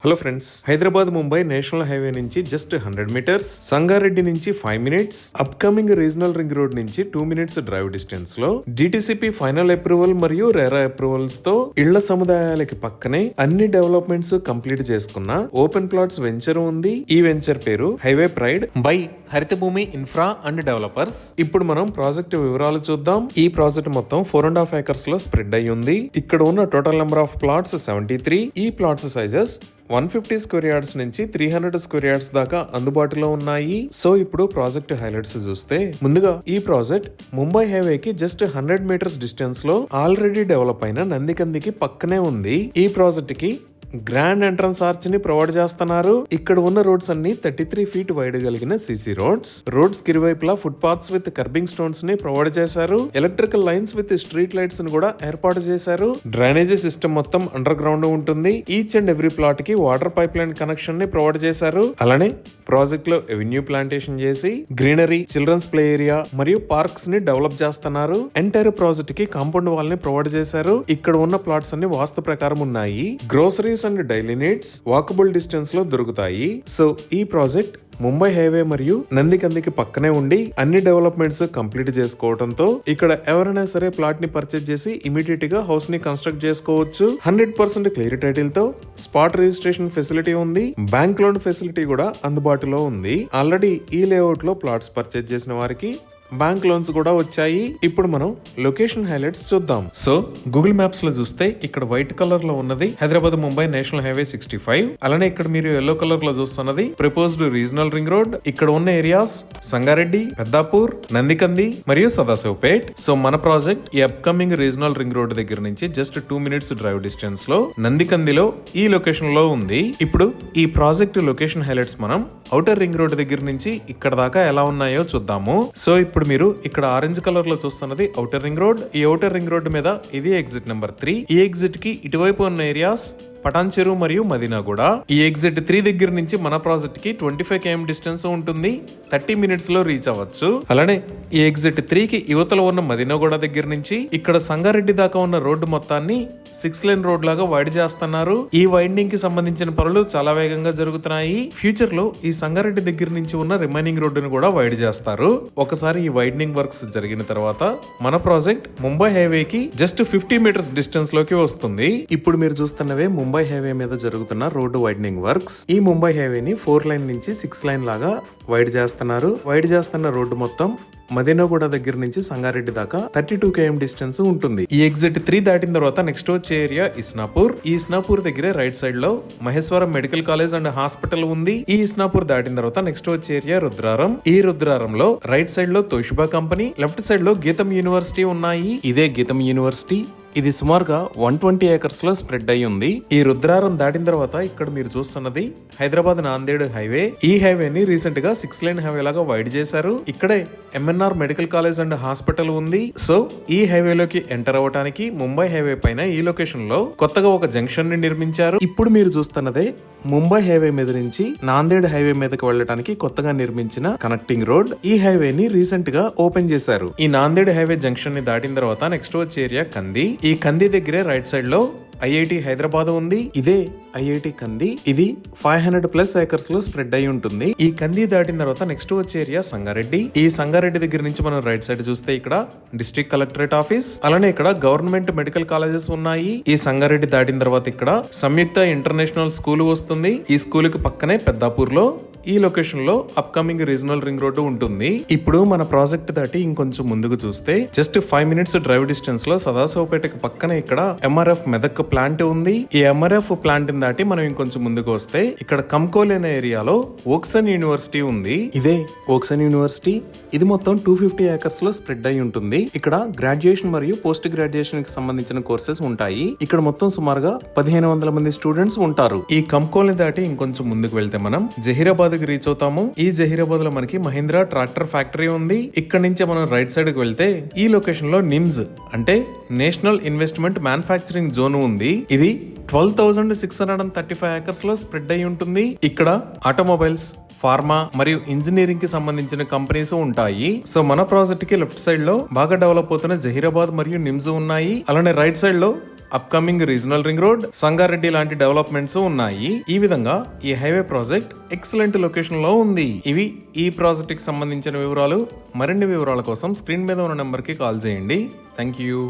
Hello friends, Hyderabad Mumbai national highway నుంచి just 100 metres, Sangareddy నుంచి 5 minutes, upcoming regional ring road నుంచి 2 minutes drive distance లో DTCP final approval మరియు RERA approvals తో ఇళ్ల సముదాయాలకి పక్కనే అన్ని డెవలప్మెంట్స్ కంప్లీట్ చేసుకున్న ఓపెన్ ప్లాట్స్ వెంచర్ ఉంది. ఈ వెంచర్ పేరు highway pride by Harithabhoomi infra and developers. ఇప్పుడు మనం ప్రాజెక్ట్ వివరాలు చూద్దాం. ఈ ప్రాజెక్ట్ మొత్తం 4.5 acres లో స్ప్రెడ్ అయి ఉంది. ఇక్కడ ఉన్న టోటల్ నెంబర్ ఆఫ్ ప్లాట్స్ 73. ఈ ప్లాట్స్ సైజెస్ 150 స్క్వేర్ యార్డ్స్ నుంచి 300 స్క్వేర్ యార్డ్స్ దాకా అందుబాటులో ఉన్నాయి. సో ఇప్పుడు ప్రాజెక్ట్ హైలైట్స్ చూస్తే, ముందుగా ఈ ప్రాజెక్ట్ ముంబై హైవే కి జస్ట్ 100 మీటర్స్ డిస్టెన్స్ లో ఆల్రెడీ డెవలప్ అయిన నందికందికి పక్కనే ఉంది. ఈ ప్రాజెక్ట్ కి గ్రాండ్ ఎంట్రన్స్ ఆర్చ్ ని ప్రొవైడ్ చేస్తున్నారు. ఇక్కడ ఉన్న రోడ్స్ అన్ని 33 feet వైడ్ కలిగిన సిసి రోడ్స్ కి ఇరువైపులా foot paths with kerbing stones ని ప్రొవైడ్ చేశారు. Electrical lines with street lights ని కూడా ఏర్పాటు చేశారు. డ్రైనేజీ సిస్టమ్ మొత్తం అండర్ గ్రౌండ్ ఉంటుంది. ఈచ్ అండ్ ఎవ్రీ ప్లాట్ కి వాటర్ పైప్ లైన్ కనెక్షన్ ని ప్రొవైడ్ చేశారు. అలానే ప్రాజెక్ట్ లో ఎవెన్యూ ప్లాంటేషన్ చేసి గ్రీనరీ, చిల్డ్రన్స్ ప్లే ఏరియా మరియు పార్క్స్ ని డెవలప్ చేస్తున్నారు. ఎంటైర్ ప్రాజెక్ట్ కి కాంపౌండ్ వాల్ ని ప్రొవైడ్ చేశారు. ఇక్కడ ఉన్న ప్లాట్స్ అన్ని వాస్తు ప్రకారం ఉన్నాయి. Groceries and daily needs walkable distance లో దొరుకుతాయి. సో ఈ ప్రాజెక్ట్ ముంబై హైవే మరియు నందికందికి పక్కనే ఉండి అన్ని డెవలప్మెంట్స్ కంప్లీట్ చేసుకోవడంతో ఇక్కడ ఎవరైనా సరే ప్లాట్ ని పర్చేజ్ చేసి ఇమీడియట్ గా హౌస్ ని కన్స్ట్రక్ట్ చేసుకోవచ్చు. 100% క్లియర్ టైటిల్ తో స్పాట్ రిజిస్ట్రేషన్ ఫెసిలిటీ ఉంది. బ్యాంక్ లోన్ ఫెసిలిటీ కూడా అందుబాటులో ఉంది. ఆల్రెడీ ఈ లేఅవుట్ లో ప్లాట్స్ పర్చేజ్ చేసిన వారికి బ్యాంక్ లోన్స్ కూడా వచ్చాయి. ఇప్పుడు మనం లొకేషన్ హైలైట్స్ చూద్దాం. సో గూగుల్ మ్యాప్స్ లో చూస్తే ఇక్కడ వైట్ కలర్ లో ఉన్నది హైదరాబాద్ ముంబై నేషనల్ హైవే 65. అలానే ఇక్కడ మీరు ఎల్లో కలర్ లో చూస్తున్నది ప్రపోజ్డ్ రీజనల్ రింగ్ రోడ్. ఇక్కడ ఉన్న ఏరియాస్ సంగారెడ్డి, పెద్దాపూర్, నందికంది మరియు సదాశివపేట్. సో మన ప్రాజెక్ట్ ఈ అప్కమింగ్ రీజనల్ రింగ్ రోడ్ దగ్గర నుంచి జస్ట్ 2 minutes డ్రైవ్ డిస్టెన్స్ లో నందికందిలో ఈ లొకేషన్ లో ఉంది. ఇప్పుడు ఈ ప్రాజెక్ట్ లొకేషన్ హైలైట్స్ మనం ఔటర్ రింగ్ రోడ్ దగ్గర నుంచి ఇక్కడ దాకా ఎలా ఉన్నాయో చూద్దాము. సో ఇప్పుడు మీరు ఇక్కడ ఆరెంజ్ కలర్ లో చూస్తున్నది ఔటర్ రింగ్ రోడ్. ఈ ఔటర్ రింగ్ రోడ్ మీద ఇది ఎగ్జిట్ నెంబర్ 3. ఈ ఎగ్జిట్ కి ఇటువైపు ఉన్న ఏరియాస్ పటాన్ చెరువు మరియు మదీనాగూడ. ఈ ఎగ్జిట్ 3 దగ్గర నుంచి మన ప్రాజెక్ట్ కి 25 km డిస్టెన్స్ ఉంటుంది. 30 minutes లో రీచ్ అవ్వచ్చు. అలానే ఈ ఎగ్జిట్ 3 కి యువతలో ఉన్న మదీనాగూడ దగ్గర నుంచి ఇక్కడ సంగారెడ్డి దాకా ఉన్న రోడ్డు మొత్తాన్ని 6 lane రోడ్ లాగా వైడ్ చేస్తున్నారు. ఈ వైండింగ్ కి సంబంధించిన పనులు చాలా వేగంగా జరుగుతున్నాయి. ఫ్యూచర్ లో ఈ సంగారెడ్డి దగ్గర నుంచి ఉన్న రిమైనింగ్ రోడ్డును కూడా వైడ్ చేస్తారు. ఒకసారి ఈ వైండింగ్ వర్క్స్ జరిగిన తర్వాత మన ప్రాజెక్ట్ ముంబై హైవే కి జస్ట్ 50 meters డిస్టెన్స్ లోకి వస్తుంది. ఇప్పుడు మీరు చూస్తున్నవే ముంబై హైవే మీద జరుగుతున్న రోడ్డు వైడనింగ్ వర్క్స్. ఈ ముంబై హైవేని 4 lane నుంచి 6 lane లాగా వైడ్ చేస్తున్నారు. వైడ్ చేస్తున్న రోడ్డు మొత్తం మదీనాగూడ దగ్గర నుంచి సంగారెడ్డి దాకా 32 km డిస్టెన్స్ ఉంటుంది. ఈ ఎగ్జిట్ 3 దాటిన తర్వాత నెక్స్ట్ వచ్చే ఏరియా ఇస్నాపూర్. ఈ ఇస్నాపూర్ దగ్గరే రైట్ సైడ్ లో Maheshwaram medical college and hospital ఉంది. ఈ ఇస్నాపూర్ దాటిన తర్వాత నెక్స్ట్ వచ్చే ఏరియా రుద్రారం. ఈ రుద్రారంలో రైట్ సైడ్ లో తోషిబా కంపెనీ, లెఫ్ట్ సైడ్ లో గీతం యూనివర్సిటీ ఉన్నాయి. ఇదే గీతం యూనివర్సిటీ. ఇది సుమారుగా 120 acres లో స్ప్రెడ్ అయి ఉంది. ఈ రుద్రారం దాటిన తర్వాత ఇక్కడ మీరు చూస్తున్నది హైదరాబాద్ నాందేడ్ హైవే. ఈ హైవేని రీసెంట్ గా 6 lane హైవే లాగా వైడ్ చేశారు. ఇక్కడే MNR medical college and hospital ఉంది. సో ఈ హైవేలోకి ఎంటర్ అవ్వడానికి ముంబై హైవే పైన ఈ లొకేషన్ లో కొత్తగా ఒక జంక్షన్ ని నిర్మించారు. ఇప్పుడు మీరు చూస్తున్నదే ముంబై హైవే మీద నుంచి నాందేడ్ హైవే మీదకి వెళ్ళడానికి కొత్తగా నిర్మించిన కనెక్టింగ్ రోడ్. ఈ హైవేని రీసెంట్ గా ఓపెన్ చేశారు. ఈ నాందేడ్ హైవే జంక్షన్ ని దాటిన తర్వాత నెక్స్ట్ వచ్చే ఏరియా కంది. ఈ కంది దగ్గరే రైట్ సైడ్ లో ఐఐటి హైదరాబాద్ ఉంది. ఇదే ఐఐటి కంది. ఇది 500+ acres లో స్ప్రెడ్ అయి ఉంటుంది. ఈ కంది దాటిన తర్వాత నెక్స్ట్ వచ్చే ఏరియా సంగారెడ్డి. ఈ సంగారెడ్డి దగ్గర నుంచి మనం రైట్ సైడ్ చూస్తే ఇక్కడ డిస్ట్రిక్ట్ కలెక్టరేట్ ఆఫీస్, అలానే ఇక్కడ గవర్నమెంట్ మెడికల్ కాలేజెస్ ఉన్నాయి. ఈ సంగారెడ్డి దాటిన తర్వాత ఇక్కడ సంయుక్త ఇంటర్నేషనల్ స్కూల్ వస్తుంది. ఈ స్కూల్ కి పక్కనే పెద్దాపూర్ లో ఈ లొకేషన్ లో అప్కమింగ్ రీజనల్ రింగ్ రోడ్డు ఉంటుంది. ఇప్పుడు మన ప్రాజెక్ట్ దాటి ఇంకొంచెం ముందుకు చూస్తే జస్ట్ 5 minutes డ్రైవ్ డిస్టెన్స్ లో సదాశివపేటకి పక్కనే ఇక్కడ ఎంఆర్ఎఫ్ మెదక్ ప్లాంట్ ఉంది. ఈ ఎంఆర్ఎఫ్ ప్లాంట్ దాటి మనం ఇంకొంచెం ముందుకు వస్తే ఇక్కడ కంకోల్ అనే ఏరియాలో ఓక్సన్ యూనివర్సిటీ ఉంది. ఇదే ఓక్సన్ యూనివర్సిటీ. ఇది మొత్తం 250 acres లో స్ప్రెడ్ అయి ఉంటుంది. ఇక్కడ గ్రాడ్యుయేషన్ మరియు పోస్ట్ గ్రాడ్యుయేషన్ కి సంబంధించిన కోర్సెస్ ఉంటాయి. ఇక్కడ మొత్తం సుమారుగా 1500 మంది స్టూడెంట్స్ ఉంటారు. ఈ కంకోల్ ని దాటి ఇంకొంచెం ముందుకు వెళ్తే మనం జహీరాబాద్ రీచ్ అవుతాము. ఈ జహీరాబాద్ లో మనకి మహీంద్రా ట్రాక్టర్ ఫ్యాక్టరీ ఉంది. ఇక్కడ నుంచి మనం రైట్ సైడ్ కి వెళ్తే ఈ లొకేషన్ లో నిమ్స్ అంటే నేషనల్ ఇన్వెస్ట్మెంట్ మ్యానుఫ్యాక్చరింగ్ జోన్ ఉంది. ఇది 12,635 acres లో స్ప్రెడ్ అయి ఉంటుంది. ఇక్కడ ఆటోమొబైల్స్, ఫార్మా మరియు ఇంజనీరింగ్ కి సంబంధించిన కంపెనీస్ ఉంటాయి. సో మన ప్రాజెక్ట్ కి లెఫ్ట్ సైడ్ లో బాగా డెవలప్ అవుతున్న జహీరాబాద్ మరియు నిమ్స్ ఉన్నాయి. అలానే రైట్ సైడ్ లో upcoming regional ring road, Sangareddy లాంటి డెవలప్మెంట్స్ ఉన్నాయి. ఈ విధంగా ఈ హైవే ప్రాజెక్ట్ ఎక్సలెంట్ లొకేషన్ లో ఉంది. ఇవి ఈ ప్రాజెక్ట్ కి సంబంధించిన వివరాలు. మరిన్ని వివరాల కోసం స్క్రీన్ మీద ఉన్న నెంబర్ కి కాల్ చేయండి. Thank you.